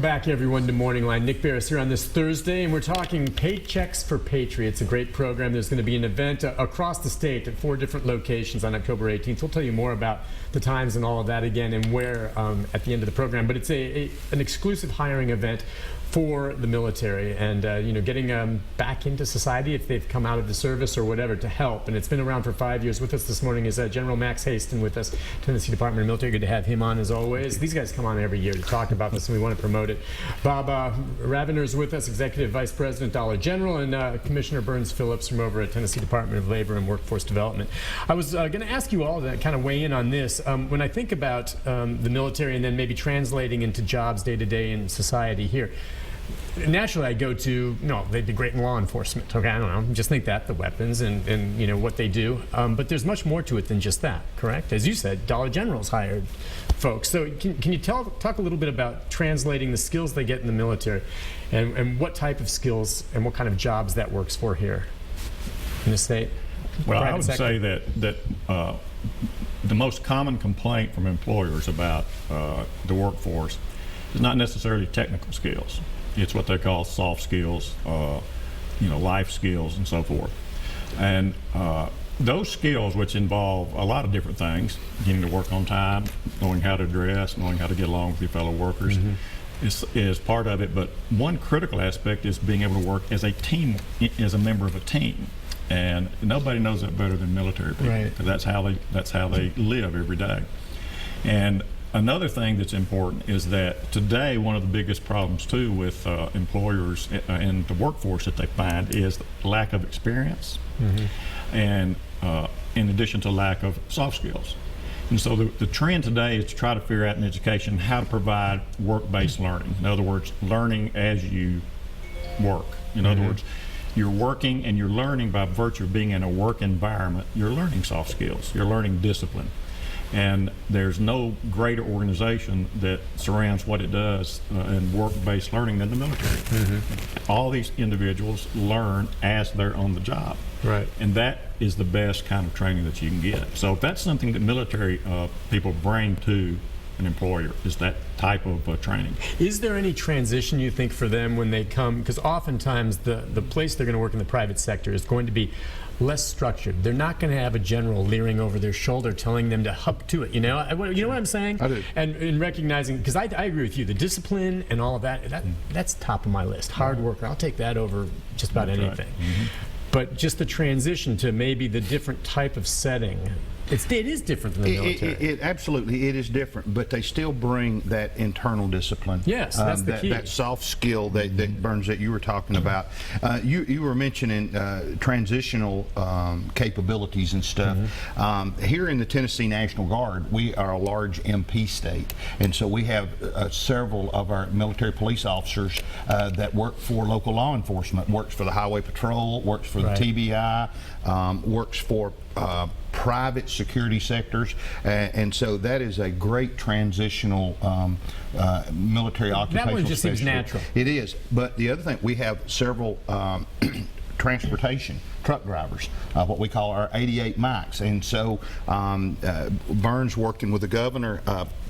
Back everyone to Morning Line. Nick Barris here on this Thursday, and we're talking Paychecks for Patriots, a great program. There's going to be an event across the state at 4 different locations on October 18th. We'll tell you more about the times and all of that again and where at the end of the program. But it's an exclusive hiring event for the military and getting back into society if they've come out of the service or whatever to help. And it's been around for 5 years. With us this morning is General Max Haston with us, Tennessee Department of Military. Good to have him on as always. These guys come on every year to talk about this, and we want to promote it. Bob Ravener's with us, Executive Vice President, Dollar General, and Commissioner Burns Phillips from over at Tennessee Department of Labor and Workforce Development. I was going to ask you all to kind of weigh in on this. When I think about the military and then maybe translating into jobs day to day in society here, naturally I go to, they'd be great in law enforcement. Okay, I don't know, just think that, the weapons and what they do. But there's much more to it than just that, correct? As you said, Dollar General's hired folks. So can you talk a little bit about translating the skills they get in the military and what type of skills and what kind of jobs that works for here in the state? Well, I would say that the most common complaint from employers about the workforce is not necessarily technical skills. It's what they call soft skills, life skills and so forth. And those skills, which involve a lot of different things, getting to work on time, knowing how to dress, knowing how to get along with your fellow workers, is part of it. But one critical aspect is being able to work as a team, as a member of a team. And nobody knows that better than military people. Right. That's how they live every day. And another thing that's important is that today one of the biggest problems too with employers and the workforce that they find is lack of experience, and in addition to lack of soft skills. And so the trend today is to try to figure out in education how to provide work-based learning. In other words, learning as you work. In other words, you're working and you're learning by virtue of being in a work environment. You're learning soft skills. You're learning discipline. And there's no greater organization that surrounds what it does in work-based learning than the military. All these individuals learn as they're on the job. Right. And that is the best kind of training that you can get. So if that's something that military people bring to an employer, is that type of training. Is there any transition you think for them when they come? Because oftentimes the place they're going to work in the private sector is going to be less structured. They're not going to have a general leering over their shoulder telling them to hup to it. You know what I'm saying? I do. And in recognizing, because I agree with you, the discipline and all of that's top of my list. Hard worker, I'll take that over just about anything. Right. But just the transition to maybe the different type of setting. It is different than the military. Absolutely, it is different, but they still bring that internal discipline. Yes, that's the key. That soft skill that Burns, that you were talking about. You were mentioning transitional capabilities and stuff. Here in the Tennessee National Guard, we are a large MP state, and so we have several of our military police officers that work for local law enforcement, works for the Highway Patrol, works for the TBI, works for private security sectors, and so that is a great transitional military occupational. That one just seems natural. It is, but the other thing, we have several transportation truck drivers, what we call our 88 mics, and so Burns, working with the governor,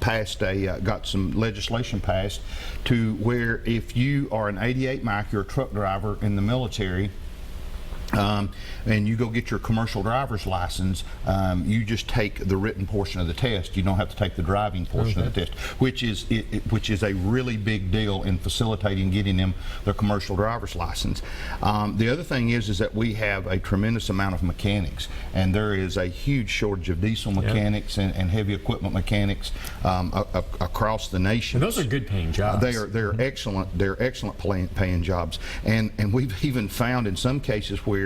got some legislation passed to where if you are an 88 mic, you're a truck driver in the military, and you go get your commercial driver's license, you just take the written portion of the test. You don't have to take the driving portion of the test, which is a really big deal in facilitating getting them their commercial driver's license. The other thing is that we have a tremendous amount of mechanics, and there is a huge shortage of diesel mechanics and heavy equipment mechanics across the nation. And those are good paying jobs. They're excellent. They're excellent paying jobs, and we've even found in some cases where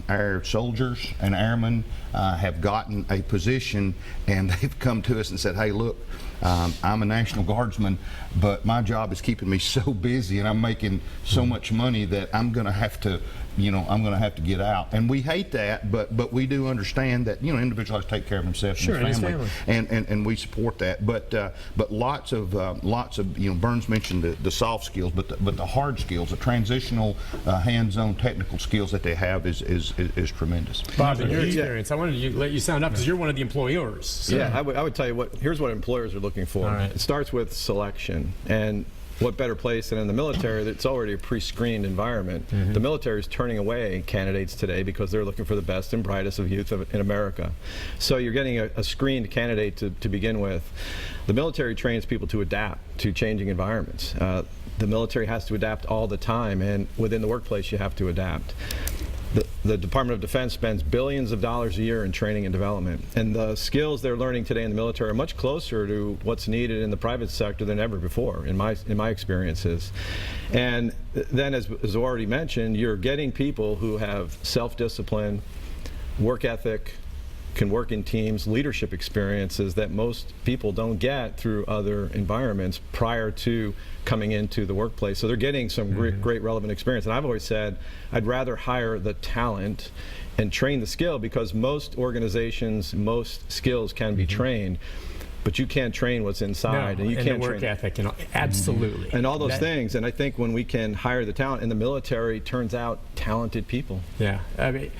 our soldiers and airmen have gotten a position and they've come to us and said, hey, look, I'm a National Guardsman, but my job is keeping me so busy and I'm making so much money that I'm going to have to get out. And we hate that, but we do understand that individuals have to take care of themselves and their family, and we support that. But lots of Burns mentioned the soft skills, but the hard skills, the transitional hands-on technical skills that they have is tremendous. Bob, in your experience, I wanted to let you sound up because you're one of the employers. So. Yeah, I would tell you here's what employers are looking for. All right. It starts with selection, and what better place than in the military that's already a pre-screened environment. The military is turning away candidates today because they're looking for the best and brightest of youth in America. So you're getting a screened candidate to begin with. The military trains people to adapt to changing environments. The military has to adapt all the time, and within the workplace you have to adapt. The Department of Defense spends billions of dollars a year in training and development, and the skills they're learning today in the military are much closer to what's needed in the private sector than ever before, in my experiences. And then, as already mentioned, you're getting people who have self-discipline, work ethic, can work in teams, leadership experiences that most people don't get through other environments prior to coming into the workplace. So they're getting some great relevant experience. And I've always said I'd rather hire the talent and train the skill, because most organizations, most skills can be trained, but you can't train what's inside. No, and you and can't the work train ethic, absolutely. and all those things. And I think when we can hire the talent, and the military turns out talented people. Yeah, I mean,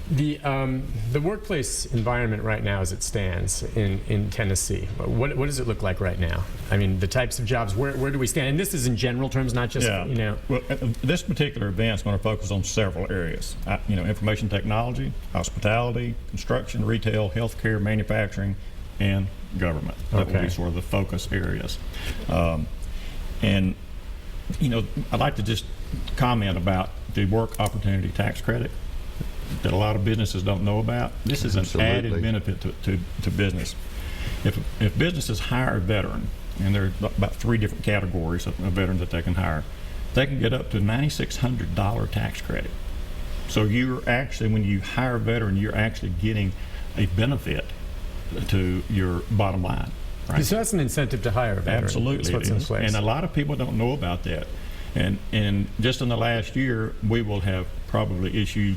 the workplace environment right now, as it stands in Tennessee, what does it look like right now? I mean, the types of jobs, where do we stand? And this is in general terms, not just, you know. Well, this particular event is going to focus on several areas. Information technology, hospitality, construction, retail, healthcare, manufacturing, and government. That will be sort of the focus areas. And I'd like to just comment about the work opportunity tax credit that a lot of businesses don't know about. This is an added benefit to business. If businesses hire a veteran, and there are about 3 different categories of veterans that they can hire, they can get up to $9,600 tax credit. So you're actually, when you hire a veteran, you're actually getting a benefit to your bottom line. Right? So that's an incentive to hire a veteran. Absolutely, That's what's in place. And a lot of people don't know about that. And just in the last year, we will have probably issued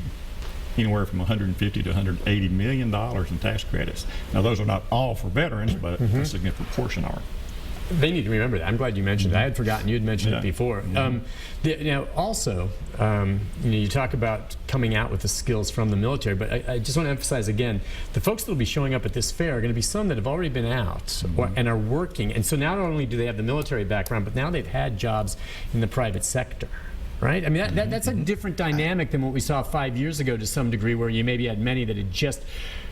anywhere from $150 to $180 million in tax credits. Now, those are not all for veterans, but a significant portion are. They need to remember that. I'm glad you mentioned it. I had forgotten you had mentioned it before. Also, you talk about coming out with the skills from the military, but I just want to emphasize again, the folks that will be showing up at this fair are going to be some that have already been out and are working. And so not only do they have the military background, but now they've had jobs in the private sector. Right? I mean, that's a different dynamic than what we saw 5 years ago to some degree, where you maybe had many that had just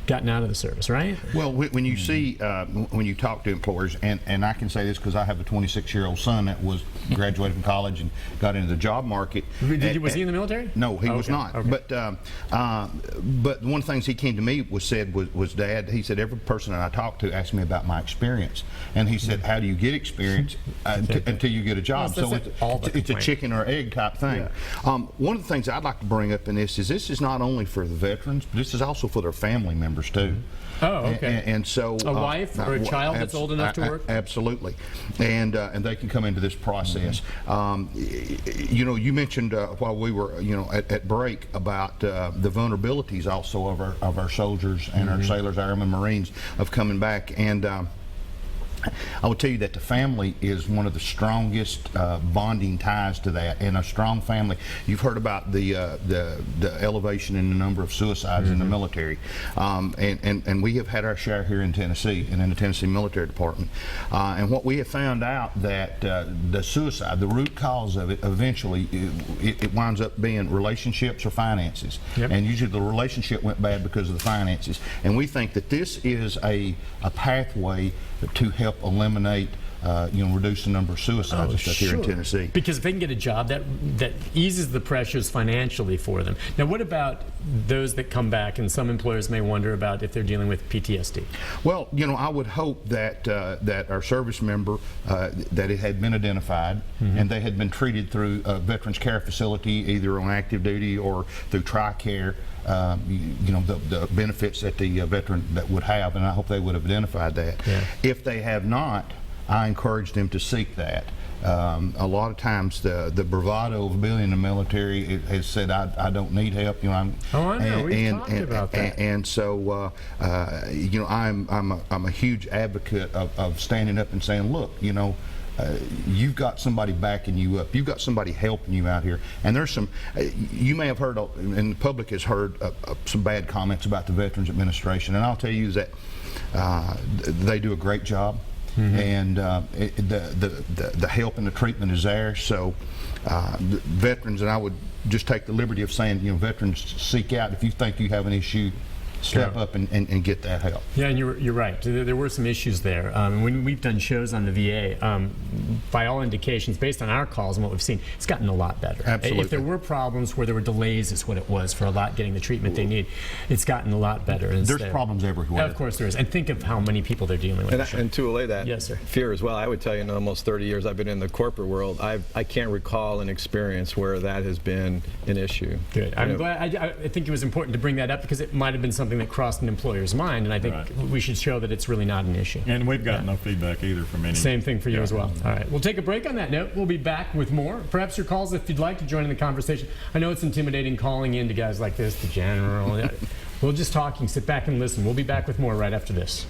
gotten out of the service, right? Well, when you see, when you talk to employers, and I can say this because I have a 26-year-old son that was graduated from college and got into the job market. Was he in the military? No, he was not. Okay. But one of the things he came to me was Dad, he said, every person that I talk to asks me about my experience. And he said, how do you get experience until you get a job? Well, so it's a chicken or egg type thing. Yeah. One of the things I'd like to bring up in this is not only for the veterans, but this is also for their family members too. Oh, okay. And so a wife or a child that's old enough to work? Absolutely. And they can come into this process. You mentioned while we were at break about the vulnerabilities also of our soldiers and our sailors, airmen, Marines of coming back. And I will tell you that the family is one of the strongest bonding ties to that, and a strong family. You've heard about the elevation in the number of suicides in the military, and we have had our share here in Tennessee and in the Tennessee Military Department. And what we have found out that the suicide, the root cause of it, eventually it winds up being relationships or finances, and usually the relationship went bad because of the finances. And we think that this is a pathway to help eliminate, reduce the number of suicides and stuff here in Tennessee. Because if they can get a job, that eases the pressures financially for them. Now, what about those that come back, and some employers may wonder about if they're dealing with PTSD? Well, I would hope that that our service member, that it had been identified and they had been treated through a veterans care facility, either on active duty or through TRICARE. The benefits that the veteran that would have, and I hope they would have identified that. Yeah. If they have not, I encourage them to seek that. A lot of times the bravado of being in the military has said, I don't need help. I know. We've talked about that. And so, I'm a huge advocate of standing up and saying, look, you've got somebody backing you up. You've got somebody helping you out here. And there's some, you may have heard, and the public has heard some bad comments about the Veterans Administration. And I'll tell you that they do a great job. and the help and the treatment is there. So the veterans, and I would just take the liberty of saying, veterans, seek out if you think you have an issue. Step up and get that help. Yeah, and you're right. There were some issues there. When we've done shows on the VA, by all indications, based on our calls and what we've seen, it's gotten a lot better. Absolutely. If there were problems where there were delays, is what it was for a lot getting the treatment they need. It's gotten a lot better. There's problems everywhere. Of course there is. And think of how many people they're dealing with. And to allay that Yes, sir. fear as well, I would tell you in almost 30 years I've been in the corporate world, I can't recall an experience where that has been an issue. Good. I'm glad. I think it was important to bring that up because it might have been something that crossed an employer's mind, and I think we should show that it's really not an issue. And we've got no feedback either from any. Same thing for you as well. All right, we'll take a break on that note. We'll be back with more. Perhaps your calls if you'd like to join in the conversation. I know it's intimidating calling in to guys like this, the general. We'll just talk. You can sit back and listen. We'll be back with more right after this.